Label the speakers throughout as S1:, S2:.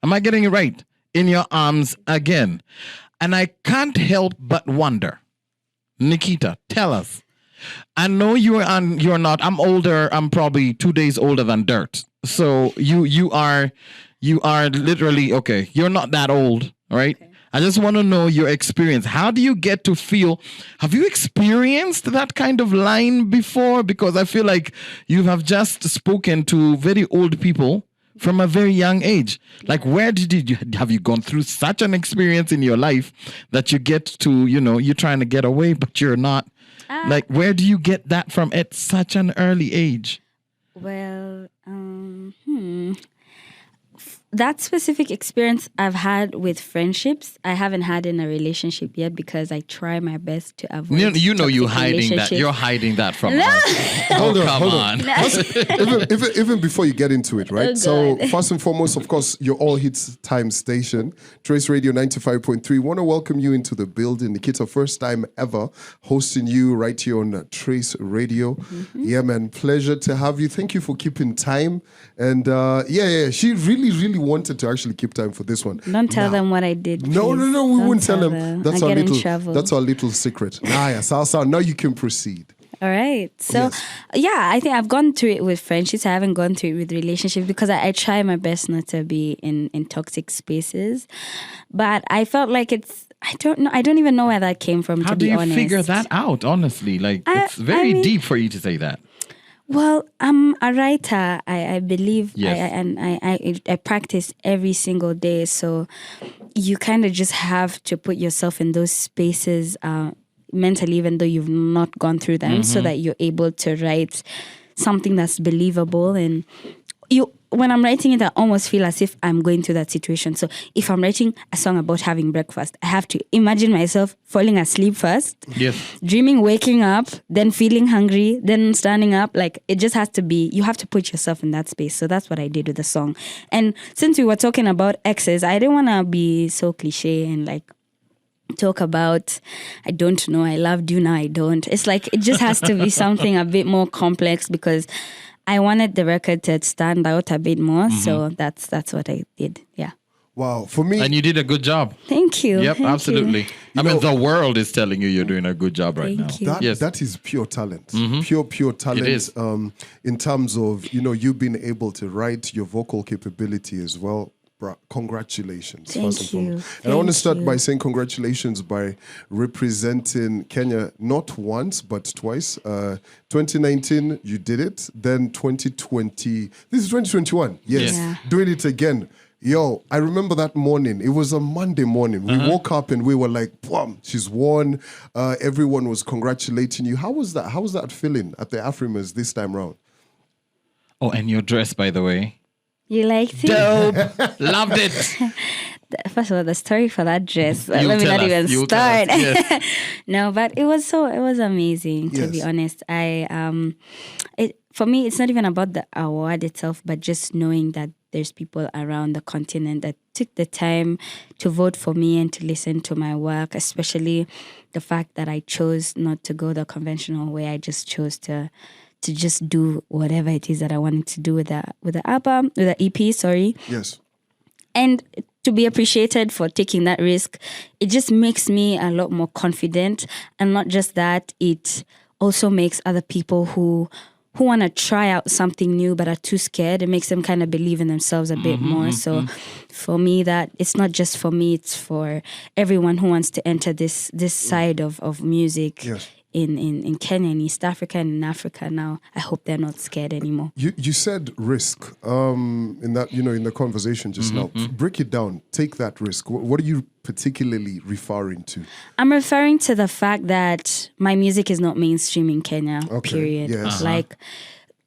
S1: Am I getting it right? In your arms again. And I can't help but wonder, Nikita, tell us. I know you're not. I'm older. I'm probably 2 days older than Dirt. So you are literally okay. You're not that old, right? Okay. I just want to know your experience. How do you get to feel? Have you experienced that kind of line before? Because I feel like you have just spoken to very old people from a very young age. Like, where have you gone through such an experience in your life that you get to, you're trying to get away, but you're not? Like, where do you get that from at such an early age?
S2: Well, that specific experience I've had with friendships, I haven't had in a relationship yet because I try my best to avoid.
S1: You hiding that. You're hiding that from us. Hold on.
S3: even before you get into it, right? So first and foremost, of course, your all hits time station, Trace Radio 95.3. Want to welcome you into the building, Nikita. First time ever hosting you right here on Trace Radio. Mm-hmm. Yeah, man, pleasure to have you. Thank you for keeping time. And she really wanted to actually keep time for this one.
S2: Don't tell them what I did.
S3: No, we won't tell them. That's
S2: our
S3: little secret. Now you can proceed.
S2: All right. So, I think I've gone through it with friendships. I haven't gone through it with relationships because I try my best not to be in toxic spaces. But I felt like I don't know. I don't even know where that came from,
S1: to be honest. How do you figure that out, honestly? Like, it's very deep for you to say that.
S2: Well, I'm a writer. I believe,
S1: yes.
S2: I practice every single day. So you kind of just have to put yourself in those spaces mentally, even though you've not gone through them, so that you're able to write something that's believable. And when I'm writing it, I almost feel as if I'm going through that situation. So if I'm writing a song about having breakfast, I have to imagine myself falling asleep first, dreaming, waking up, then feeling hungry, then standing up. Like, it just has to be, you have to put yourself in that space. So that's what I did with the song. And since we were talking about exes, I didn't want to be so cliche and like talk about, I don't know, I loved you, now I don't. It's like, it just has to be something a bit more complex because I wanted the record to stand out a bit more, so that's what I did. Yeah.
S3: Wow, for me,
S1: and you did a good job.
S2: Thank you.
S1: Yep,
S2: Thank
S1: absolutely.
S2: You.
S1: I mean, the world is telling you're doing a good job right now.
S3: That is pure talent, pure talent. It is. In terms of you being able to write, your vocal capability as well. Congratulations.
S2: Thank you.
S3: And I want to start by saying congratulations by representing Kenya not once but twice. 2019 you did it, then 2020, this is 2021. Yes. Doing it again. Yo, I remember that morning. It was a Monday morning. We woke up and we were like, boom, she's won. Everyone was congratulating you. How was that? How was that feeling at the Afrimas this time round?
S1: Oh, and your dress, by the way.
S2: You liked it?
S1: Dope. Loved it.
S2: First of all, the story for that dress. Let me not even start. Yes. No, but it was amazing, to be honest. For me, it's not even about the award itself, but just knowing that there's people around the continent that took the time to vote for me and to listen to my work, especially the fact that I chose not to go the conventional way. I just chose to just do whatever it is that I wanted to do with the album, with the EP, sorry.
S3: Yes.
S2: And to be appreciated for taking that risk, it just makes me a lot more confident. And not just that, it also makes other people who want to try out something new but are too scared, it makes them kind of believe in themselves a bit more. So for me, that it's not just for me, it's for everyone who wants to enter this side of music.
S3: Yes.
S2: In Kenya, in East Africa, and in Africa now. I hope they're not scared anymore.
S3: You said risk in that, in the conversation just now. Break it down. Take that risk. What are you particularly referring to?
S2: I'm referring to the fact that my music is not mainstream in Kenya, period.
S3: Yes.
S2: Like,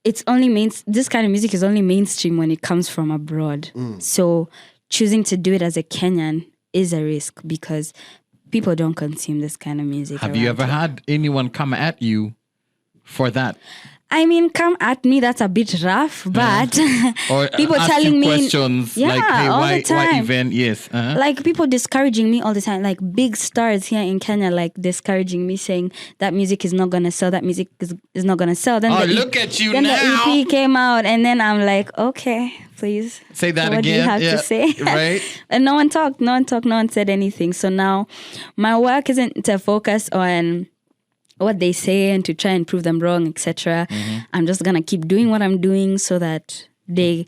S2: it's only this kind of music is only mainstream when it comes from abroad. So choosing to do it as a Kenyan is a risk because people don't consume this kind of music.
S1: Have you ever had anyone come at you for that?
S2: I mean, come at me. That's a bit rough, but
S1: Or
S2: people
S1: ask
S2: telling
S1: you
S2: me
S1: questions like, hey,
S2: all
S1: why
S2: the time.
S1: even? Yes. Uh-huh.
S2: Like people discouraging me all the time, like big stars here in Kenya, like discouraging me, saying that music is not gonna sell, that music is not gonna sell. Then
S1: Look at you
S2: then
S1: now.
S2: the EP came out, and then I'm like, okay, please
S1: Say that
S2: what
S1: again.
S2: do you have to say?
S1: Right.
S2: And no one talked, no one said anything. So now my work isn't to focus on what they say and to try and prove them wrong, etc. I'm just gonna keep doing what I'm doing so that they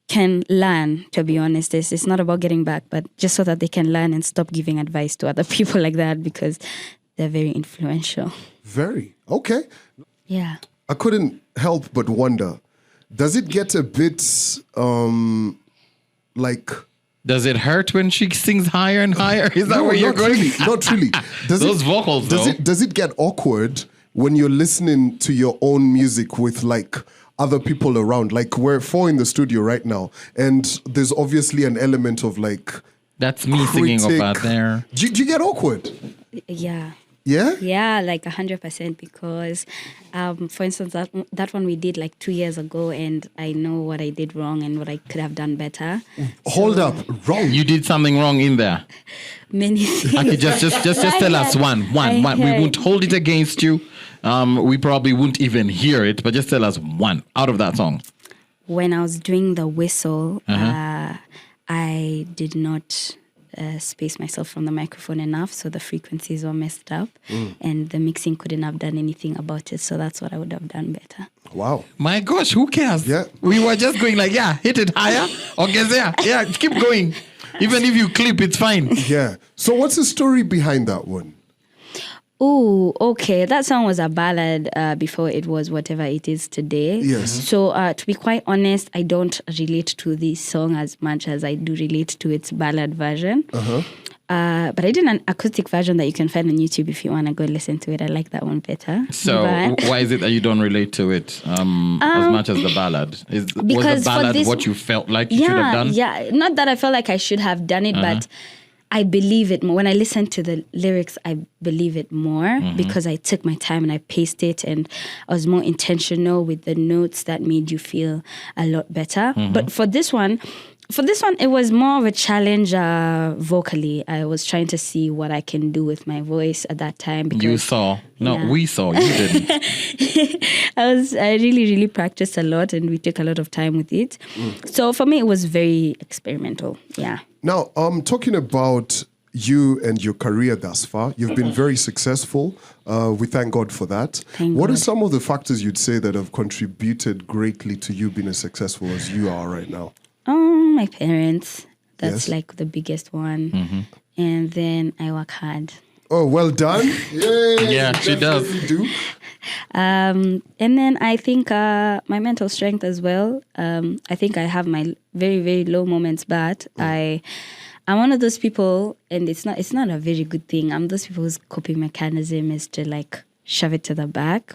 S2: can learn. To be honest, it's not about getting back, but just so that they can learn and stop giving advice to other people like that, because they're very influential.
S3: Very. Okay.
S2: Yeah.
S3: I couldn't help but wonder, does it get a bit like...
S1: Does it hurt when she sings higher and higher? Is that where you're
S3: not
S1: going?
S3: Really, not really.
S1: Those vocals, though.
S3: Does it get awkward when you're listening to your own music with like other people around? Like we're four in the studio right now, and there's obviously an element of like...
S1: That's me singing over there.
S3: Do you get awkward?
S2: Yeah.
S3: Yeah?
S2: Yeah, like 100%, because for instance, that one we did like 2 years ago, and I know what I did wrong and what I could have done better.
S3: Hold up, wrong.
S1: You did something wrong in there.
S2: Many things.
S1: Okay, just tell us one. We won't hold it against you. We probably won't even hear it, but just tell us one out of that song.
S2: When I was doing the whistle, I did not space myself from the microphone enough, so the frequencies were messed up, and the mixing couldn't have done anything about it. So that's what I would have done better.
S3: Wow.
S1: My gosh, who cares?
S3: Yeah.
S1: We were just going like, hit it higher. Okay, yeah, keep going. Even if you clip, it's fine.
S3: Yeah. So what's the story behind that one?
S2: Oh, okay. That song was a ballad before it was whatever it is today.
S3: Yes.
S2: So to be quite honest, I don't relate to this song as much as I do relate to its ballad version. But I did an acoustic version that you can find on YouTube if you want to go listen to it. I like that one better.
S1: So why is it that you don't relate to it as much as the ballad? Was the ballad what you felt like you should have done?
S2: Yeah, not that I felt like I should have done it, but I believe it more. When I listen to the lyrics, I believe it more because I took my time and I paced it, and I was more intentional with the notes that made you feel a lot better. But for this one, it was more of a challenge vocally. I was trying to see what I can do with my voice at that time. Because,
S1: you saw. No, we saw. You didn't.
S2: I really, really practiced a lot, and we took a lot of time with it. So for me, it was very experimental. Yeah.
S3: Now, talking about you and your career thus far, you've been very successful. We thank God for that. What are some of the factors you'd say that have contributed greatly to you being as successful as you are right now?
S2: My parents. That's like the biggest one. And then I work hard.
S3: Oh, well done. Yay,
S1: yeah, she does.
S3: Do.
S2: And then I think my mental strength as well. I think I have my very, very low moments, but I'm one of those people, and it's not a very good thing. I'm those people whose coping mechanism is to like shove it to the back.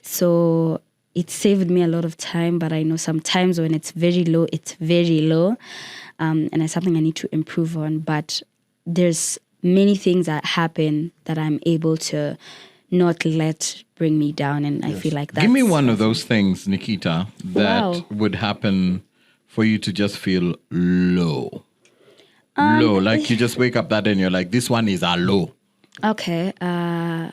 S2: So it saved me a lot of time, but I know sometimes when it's very low, it's very low. And it's something I need to improve on. But there's many things that happen that I'm able to not let bring me down, and I feel like that.
S1: Give me one of those things, Nikita, that would happen for you to just feel low. Low, like you just wake up that day and you're like, this one is a low.
S2: Okay. I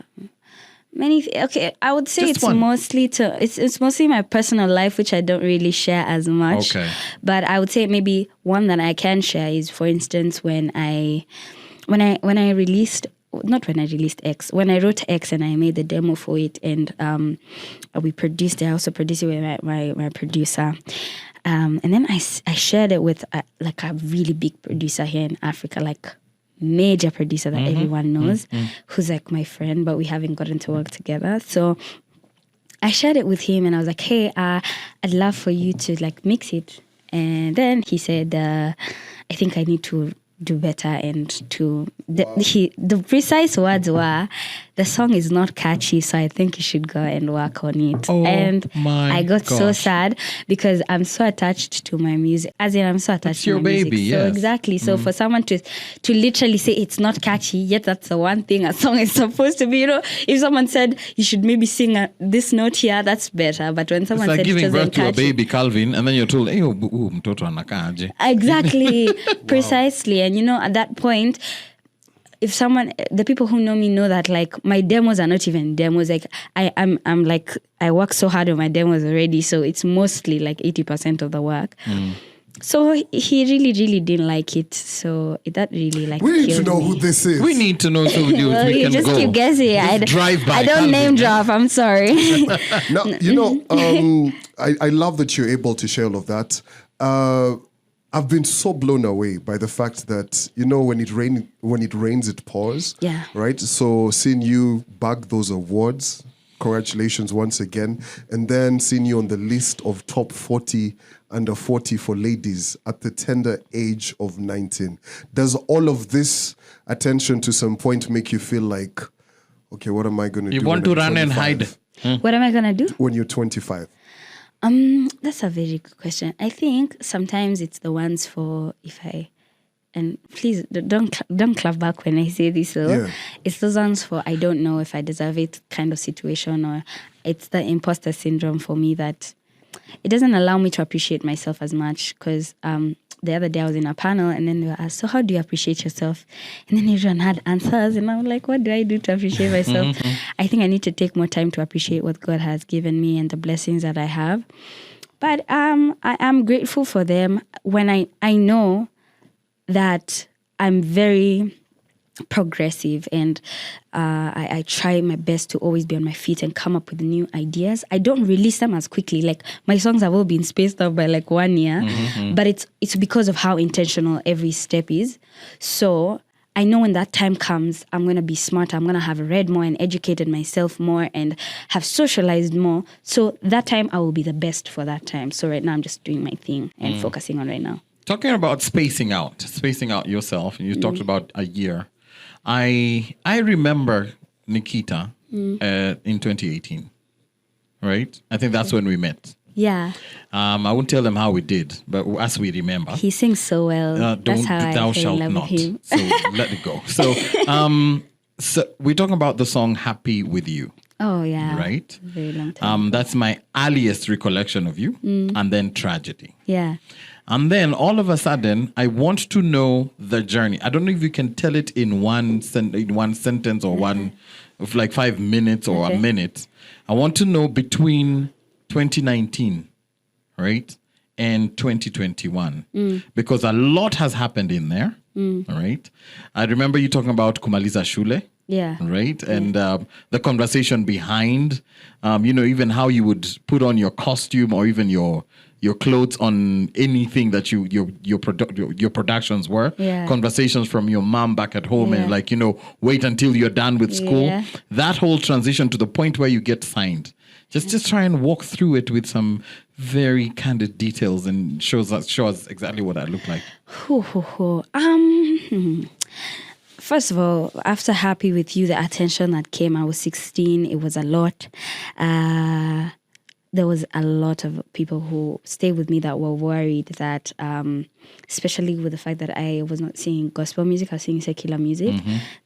S2: would say
S1: Just one.
S2: it's mostly my personal life, which I don't really share as much.
S1: Okay.
S2: But I would say maybe one that I can share is, for instance, when I released X, when I wrote X and I made the demo for it, and we produced it. I also produced it with my producer. And then I shared it with a really big producer here in Africa, like major producer that everyone knows, who's like my friend, but we haven't gotten to work together. So I shared it with him, and I was like, hey, I'd love for you to like mix it. And then he said, I think I need to do better, and the precise words were the song is not catchy, so I think you should go and work on it.
S1: Oh,
S2: and
S1: my
S2: I got so
S1: gosh.
S2: sad because I'm so attached to my music. As in, I'm so attached
S1: It's
S2: to
S1: your
S2: my
S1: baby,
S2: music. So
S1: yes.
S2: exactly. So for someone to literally say it's not catchy, yet that's the one thing a song is supposed to be. You know, if someone said you should maybe sing this note here, that's better. But when
S1: It's
S2: someone
S1: like
S2: said
S1: giving
S2: it
S1: birth
S2: wasn't
S1: to a
S2: catchy,
S1: baby Calvin, and then you're told, "Hey, mtoto anakaaje."
S2: exactly, precisely. And you know, at that point, if the people who know me know that like my demos are not even demos. Like I'm like I work so hard on my demos already, so it's mostly like 80% of the work. So he really, really didn't like it. So that really like
S3: We need to
S2: killed
S3: know
S2: me.
S3: who this is.
S1: We need to know so we
S2: Well,
S1: we
S2: you
S1: can
S2: just
S1: go.
S2: keep guessing.
S1: Drive by
S2: I don't
S1: Calvin,
S2: name
S1: eh?
S2: drop. I'm sorry.
S3: Now, you know, I love that you're able to share all of that. I've been so blown away by the fact that, you know, when it rains, it pours.
S2: Yeah.
S3: Right? So seeing you bag those awards, congratulations once again. And then seeing you on the list of top 40 under 40 for ladies at the tender age of 19. Does all of this attention to some point make you feel like, okay, what am I going to do?
S1: You want
S3: when
S1: to
S3: I'm
S1: run and
S3: 25?
S1: hide.
S2: What am I gonna do?
S3: When you're 25.
S2: That's a very good question. I think sometimes it's the ones and please don't clap back when I say this. So
S3: Yeah.
S2: it's those ones for I don't know if I deserve it kind of situation, or it's the imposter syndrome for me that it doesn't allow me to appreciate myself as much. Because the other day I was in a panel and then they were asked, so how do you appreciate yourself? And then everyone had answers and I'm like, what do I do to appreciate myself? I think I need to take more time to appreciate what God has given me and the blessings that I have. But I am grateful for them when I know that I'm very progressive and I try my best to always be on my feet and come up with new ideas. I don't release them as quickly. Like my songs have all been spaced out by like 1 year, but it's because of how intentional every step is. So I know when that time comes, I'm going to be smarter. I'm going to have read more and educated myself more and have socialized more. So that time I will be the best for that time. So right now I'm just doing my thing and focusing on right now.
S1: Talking about spacing out yourself, and you talked about a year. I remember Nikita in 2018, right? I think that's when we met.
S2: Yeah.
S1: I won't tell them how we did, but as we remember.
S2: He sings so well. That's how
S1: thou
S2: I fell
S1: shalt
S2: in love
S1: not.
S2: with him.
S1: So let it go. So, so we're talking about the song "Happy with You."
S2: Oh yeah.
S1: Right.
S2: Very long time.
S1: That's my earliest recollection of you, and then "Tragedy."
S2: Yeah.
S1: And then all of a sudden, I want to know the journey. I don't know if you can tell it in one sentence or one of like 5 minutes or a minute. I want to know between 2019, right, and 2021, because a lot has happened in there, all right? I remember you talking about Kumaliza Shule.
S2: Yeah.
S1: Right. And the conversation behind, even how you would put on your costume or even your clothes on anything that your productions were.
S2: Yeah.
S1: Conversations from your mom back at home and wait until you're done with school.
S2: Yeah.
S1: That whole transition to the point where you get signed. Just try and walk through it with some very candid details and show us exactly what that looked like.
S2: First of all, after Happy With You, the attention that came, I was 16. It was a lot. There was a lot of people who stayed with me that were worried that, especially with the fact that I was not singing gospel music, I was singing secular music,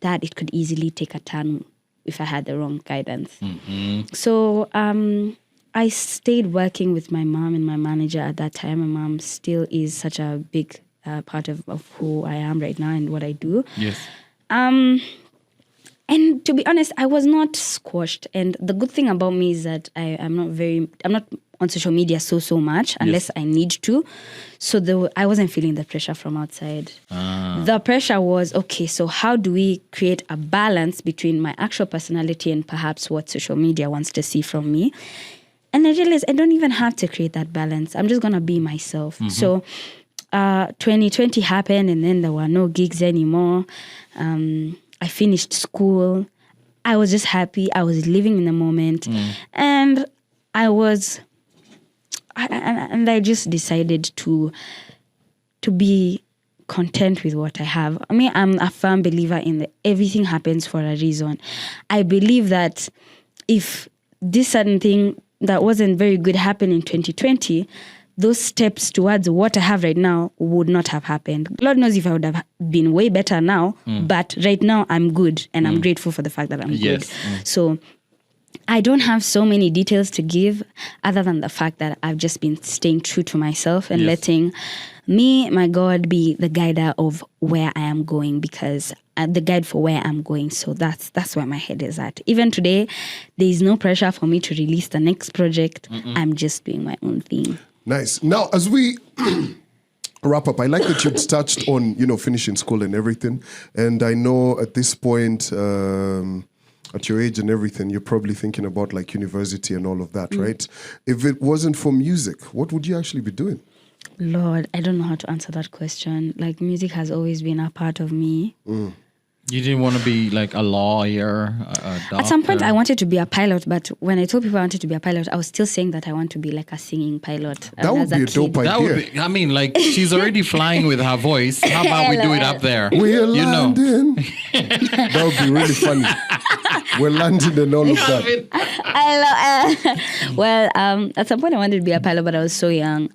S2: that it could easily take a turn if I had the wrong guidance. So I stayed working with my mom and my manager at that time. My mom still is such a big part of who I am right now and what I do.
S1: Yes.
S2: And to be honest, I was not squashed. And the good thing about me is that I'm not on social media so much unless I need to. So I wasn't feeling the pressure from outside. The pressure was, okay, so how do we create a balance between my actual personality and perhaps what social media wants to see from me? And I realized I don't even have to create that balance. I'm just going to be myself. So 2020 happened and then there were no gigs anymore. I finished school. I was just happy. I was living in the moment. And I just decided to content with what I have. I mean, I'm a firm believer in everything happens for a reason. I believe that if this certain thing that wasn't very good happened in 2020, those steps towards what I have right now would not have happened. Lord knows if I would have been way better now, but right now I'm good and I'm grateful for the fact that I'm good. So I don't have so many details to give other than the fact that I've just been staying true to myself and letting me, my God, be the guider of where I am going, because the guide for where I'm going. So that's where my head is at. Even today, there is no pressure for me to release the next project. I'm just doing my own thing.
S3: Nice. Now, as we wrap up, I like that you touched on, finishing school and everything. And I know at this point, at your age and everything, you're probably thinking about like university and all of that, right? If it wasn't for music, what would you actually be doing?
S2: Lord, I don't know how to answer that question. Like, music has always been a part of me.
S1: You didn't want to be like a lawyer, a doctor?
S2: At some point, I wanted to be a pilot, but when I told people I wanted to be a pilot, I was still saying that I want to be like a singing pilot.
S3: That would be a dope idea.
S1: That would be, I mean, like, she's already flying with her voice. How about we do it up there?
S3: We're landing. That would be really funny. We're landing and all of that.
S2: Well, at some point I wanted to be a pilot, but I was so young.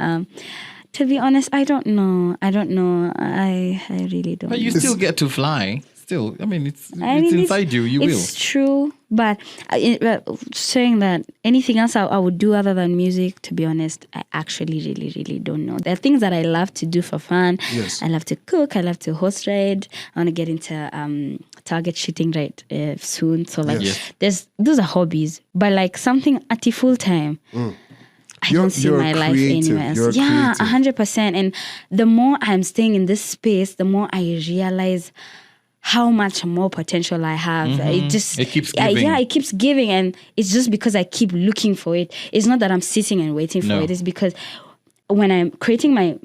S2: To be honest, I don't know. I really don't.
S1: But you still get to fly. Still, I mean, it's inside you. You will.
S2: It's true, but saying that anything else I would do other than music, to be honest, I actually really, really don't know. There are things that I love to do for fun.
S3: Yes.
S2: I love to cook. I love to host ride. I want to get into target shooting soon. So like, those are hobbies. But like something at the full time. I don't see my life anywhere else. Yeah, 100%. And the more I'm staying in this space, the more I realize how much more potential I have. It
S1: keeps giving.
S2: It keeps giving, and it's just because I keep looking for it. It's not that I'm sitting and waiting for it. It's because when I'm creating my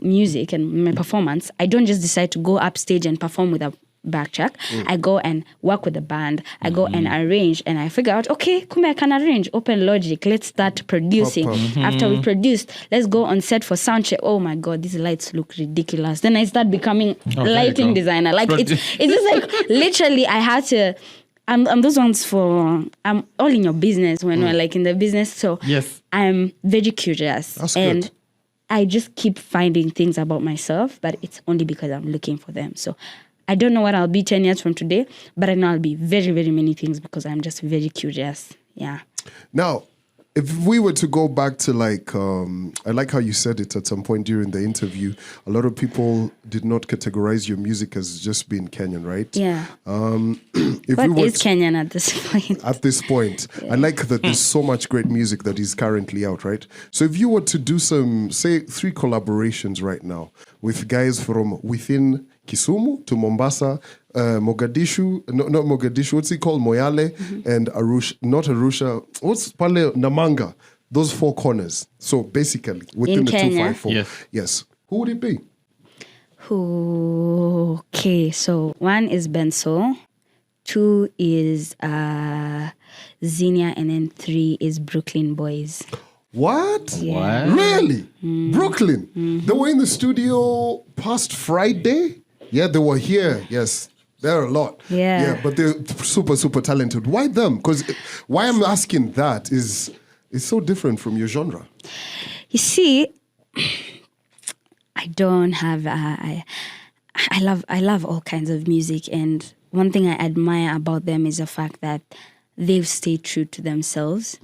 S2: music and my performance, I don't just decide to go upstage and perform with a backtrack. I go and work with the band. I go and arrange, and I figure out, okay, I can arrange. Open Logic. Let's start producing. After we produced, let's go on set for sound check. Oh my God, these lights look ridiculous. Then I start becoming lighting designer. Like it's just like literally I had to. I'm those ones I'm all in your business when we're like in the business. So I'm very curious.
S3: That's
S2: and
S3: good.
S2: I just keep finding things about myself, but it's only because I'm looking for them. So I don't know what I'll be 10 years from today, but I know I'll be very, very many things because I'm just very curious. Yeah.
S3: Now, if we were to go back to like, I like how you said it at some point during the interview, a lot of people did not categorize your music as just being Kenyan, right?
S2: Yeah.
S3: What
S2: is Kenyan at this point?
S3: At this point, I like that there's so much great music that is currently out, right? So if you were to do some, say, 3 collaborations right now with guys from within Kisumu to Mombasa, Mogadishu, not Mogadishu, what's it called? Moyale and Arusha, not Arusha, what's Pale, Namanga, those 4 corners. So basically, within
S2: in
S3: the
S2: Kenya?
S3: 254. Yes. Who would it be?
S2: Okay, so 1 is Benso, 2 is Zinnia, and then 3 is Brooklyn Boys.
S3: What?
S2: Yeah.
S1: What?
S3: Really? Brooklyn? They were in the studio past Friday? Yeah, they were here. Yes. There are a lot.
S2: Yeah.
S3: But they're super, super talented. Why them? Because why I'm asking that is it's so different from your genre.
S2: You see, I don't have I love all kinds of music, and one thing I admire about them is the fact that they've stayed true to themselves.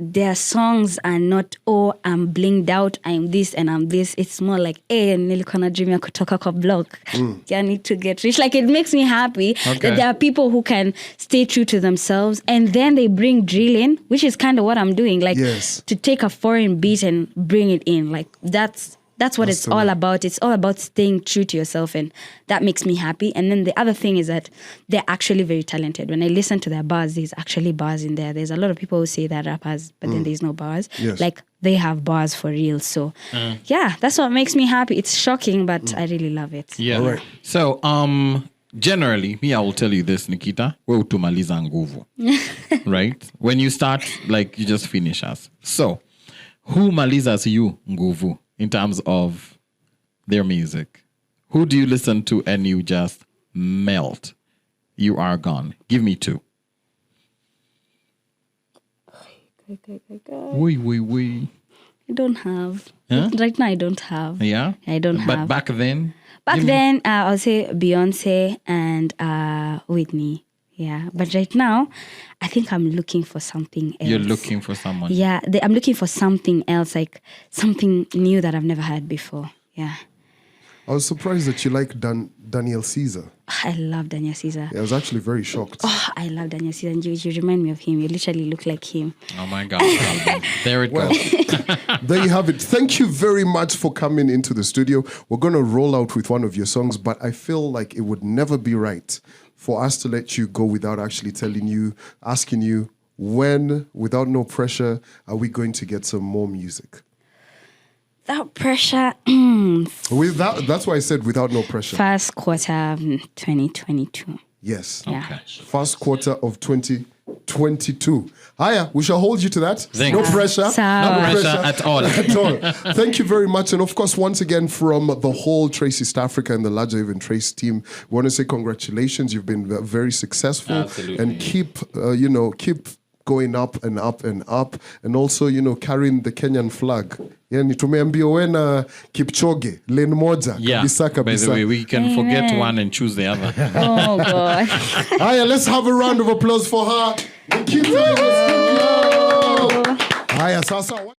S2: Their songs are not, oh, I'm blinged out, I'm this and I'm this. It's more like, hey, nilikuwa na dream ya kutoka kwa block. I need to get rich. Like, it makes me happy that there are people who can stay true to themselves, and then they bring drill in, which is kind of what I'm doing. Like, to take a foreign beat and bring it in. Like, that's what it's all about. It's all about staying true to yourself, and that makes me happy. And then the other thing is that they're actually very talented. When I listen to their bars, there's actually bars in there. There's a lot of people who say they're rappers, but then there's no bars.
S3: Yes.
S2: Like, they have bars for real. So, yeah, that's what makes me happy. It's shocking, but I really love it.
S1: Yeah.
S3: All right.
S1: So, generally, I will tell you this, Nikita. We utumaliza nguvu. Right? When you start, like, you just finish us. So, who malizas you nguvu? In terms of their music? Who do you listen to and you just melt? You are gone. Give me 2. We.
S2: I don't have.
S1: Huh?
S2: Right now, I don't have.
S1: Yeah?
S2: I don't have.
S1: But back then?
S2: Back then, I'll say Beyonce and Whitney. Yeah. But right now, I think I'm looking for something else.
S1: You're looking for someone.
S2: Yeah. I'm looking for something else, like something new that I've never had before. Yeah.
S3: I was surprised that you like Daniel Caesar.
S2: I love Daniel Caesar.
S3: Yeah, I was actually very shocked.
S2: Oh, I love Daniel Caesar. And you remind me of him. You literally look like him.
S1: Oh my God. There it goes.
S3: There you have it. Thank you very much for coming into the studio. We're going to roll out with one of your songs, but I feel like it would never be right for us to let you go without actually telling you, asking you, when, without no pressure, are we going to get some more music?
S2: Without pressure.
S3: That's why I said without no pressure.
S2: First quarter 2022.
S3: Yes.
S2: Yeah.
S1: Okay.
S3: First quarter of 2022. Hiya, we shall hold you to that.
S1: Thanks.
S3: No pressure.
S2: Sawa.
S1: No pressure at all.
S3: At all. Thank you very much. And of course, once again, from the whole Trace East Africa and the larger even Trace team, we want to say congratulations. You've been very successful.
S1: Absolutely.
S3: And keep going up and up and up. And also, carrying the Kenyan flag. Yani tumeambia wena Kipchoge, lane moja.
S1: Yeah. By the way, we can forget one and choose the other.
S2: Oh, God.
S3: Hiya, let's have a round of applause for her. Nikita in the studio. Hiya, sasa.